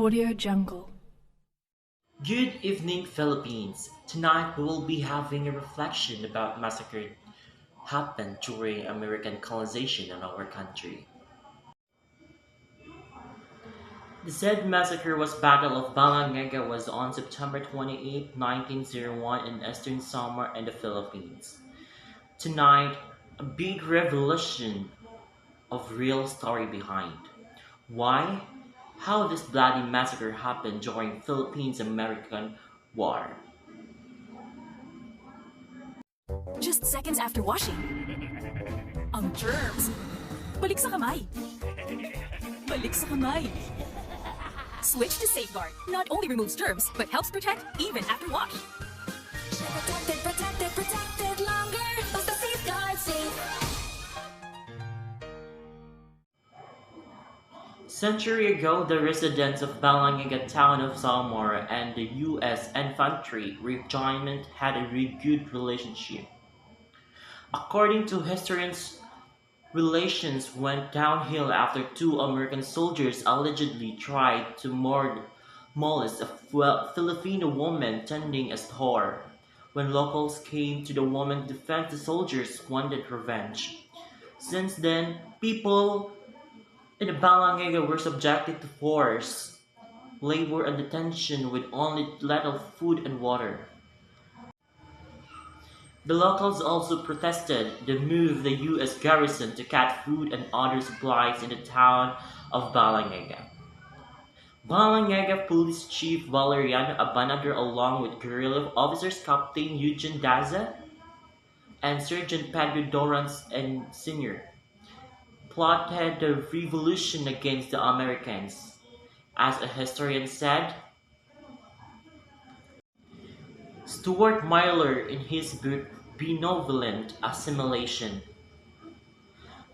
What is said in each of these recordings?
Audio Jungle. Good evening, Philippines. Tonight we will be having a reflection about massacre happened during American colonization in our country. The said massacre was Battle of Balangiga was on September 28, 1901 in Eastern Samar in the Philippines. Tonight, a big revelation of real story behind. Why? How this bloody massacre happened during Philippines-American War. Just seconds after washing. Ang germs. Balik sa kamay. Balik sa kamay. Switch to Safeguard. Not only removes germs, but helps protect even after wash. Protected longer. Basta Safeguard safe. Century ago, the residents of Balangiga town of Samar and the U.S. Infantry Regiment had a really good relationship. According to historians, relations went downhill after two American soldiers allegedly tried to molest a Filipino woman tending a store. When locals came to the woman's defense, the soldiers wanted revenge. Since then, people in the Balangiga were subjected to forced labor and detention with only little food and water. The locals also protested the move of the U.S. garrison to cut food and other supplies in the town of Balangiga. Balangiga Police Chief Valeriano Abanador along with guerrilla officers Captain Eugene Daza and Sergeant Pedro Dorrance and Sr. plotted the revolution against the Americans. As a historian said, Stuart Myler in his book Benevolent Assimilation.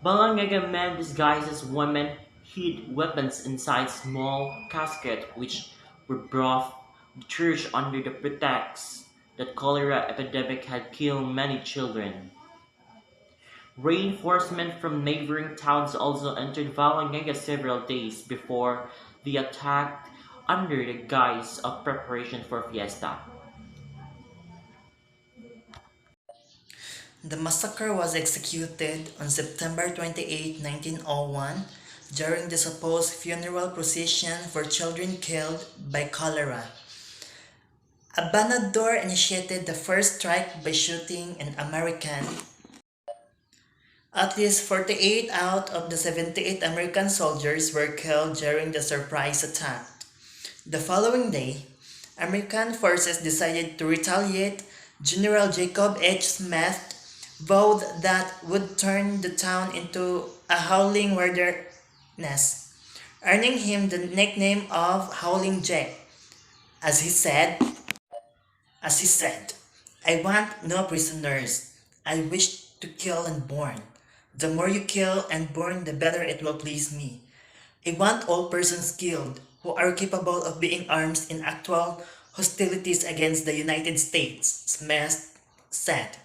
Balangiga men disguised as women hid weapons inside small caskets which were brought to the church under the pretext that cholera epidemic had killed many children. Reinforcements from neighboring towns also entered Balangiga several days before the attack under the guise of preparation for fiesta. The massacre was executed on September 28, 1901, during the supposed funeral procession for children killed by cholera. Abanador initiated the first strike by shooting an American. At least 48 out of the 78 American soldiers were killed during the surprise attack. The following day, American forces decided to retaliate. General Jacob H. Smith vowed that would turn the town into a howling wilderness, earning him the nickname of Howling Jack. As he said, I want no prisoners. I wish to kill and burn. The more you kill and burn, the better it will please me. I want all persons killed who are capable of being armed in actual hostilities against the United States, Smith said.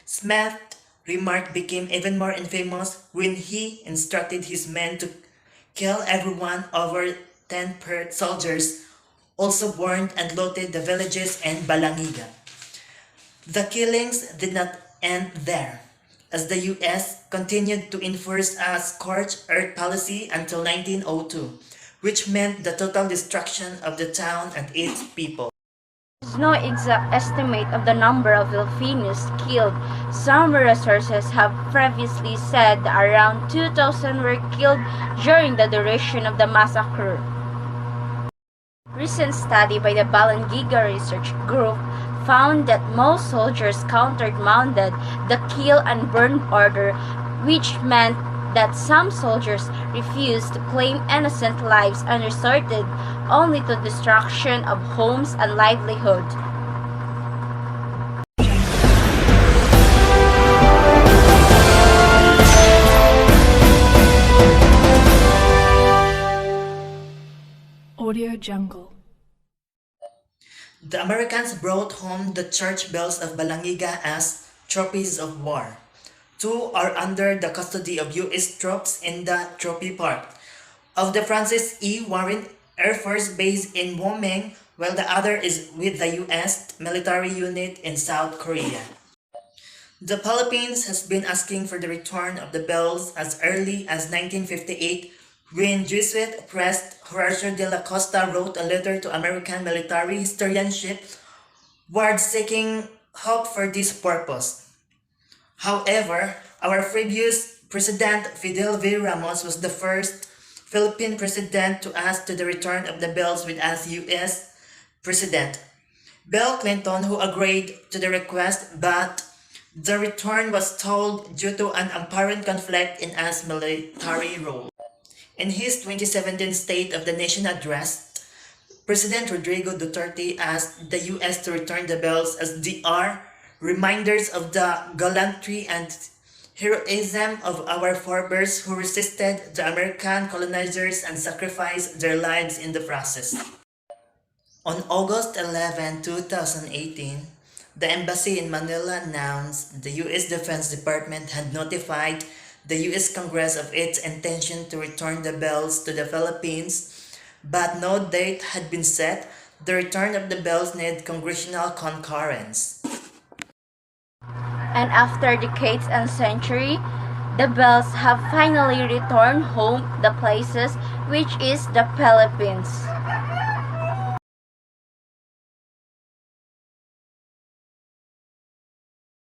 Smith's remark became even more infamous when he instructed his men to kill everyone over 10 soldiers, also burned and looted the villages in Balangiga. The killings did not end there, as the U.S. continued to enforce a scorched earth policy until 1902, which meant the total destruction of the town and its people. There is no exact estimate of the number of Filipinos killed. Some resources have previously said that around 2,000 were killed during the duration of the massacre. Recent study by the Balangiga Research Group found that most soldiers countermanded the kill and burn order, which meant that some soldiers refused to claim innocent lives and resorted only to destruction of homes and livelihood. Audio Jungle. The Americans brought home the church bells of Balangiga as trophies of war. Two are under the custody of U.S. troops in the trophy park of the Francis E. Warren Air Force Base in Woming, while the other is with the US military unit in South Korea. The Philippines has been asking for the return of the bells as early as 1958 when Jesuit priest Horacio de la Costa wrote a letter to American military historianship Ward seeking help for this purpose. However, our previous President Fidel V. Ramos was the first Philippine president to ask to the return of the bells with us US President Bill Clinton, who agreed to the request, but the return was stalled due to an apparent conflict in his military role. In his 2017 State of the Nation address, President Rodrigo Duterte asked the US to return the bells as they are reminders of the gallantry and heroism of our forebears who resisted the American colonizers and sacrificed their lives in the process. On August 11, 2018, the embassy in Manila announced the US Defense Department had notified the US Congress of its intention to return the bells to the Philippines, but no date had been set. The return of the bells needed congressional concurrence. And after decades and centuries, the bells have finally returned home the places which is the Philippines.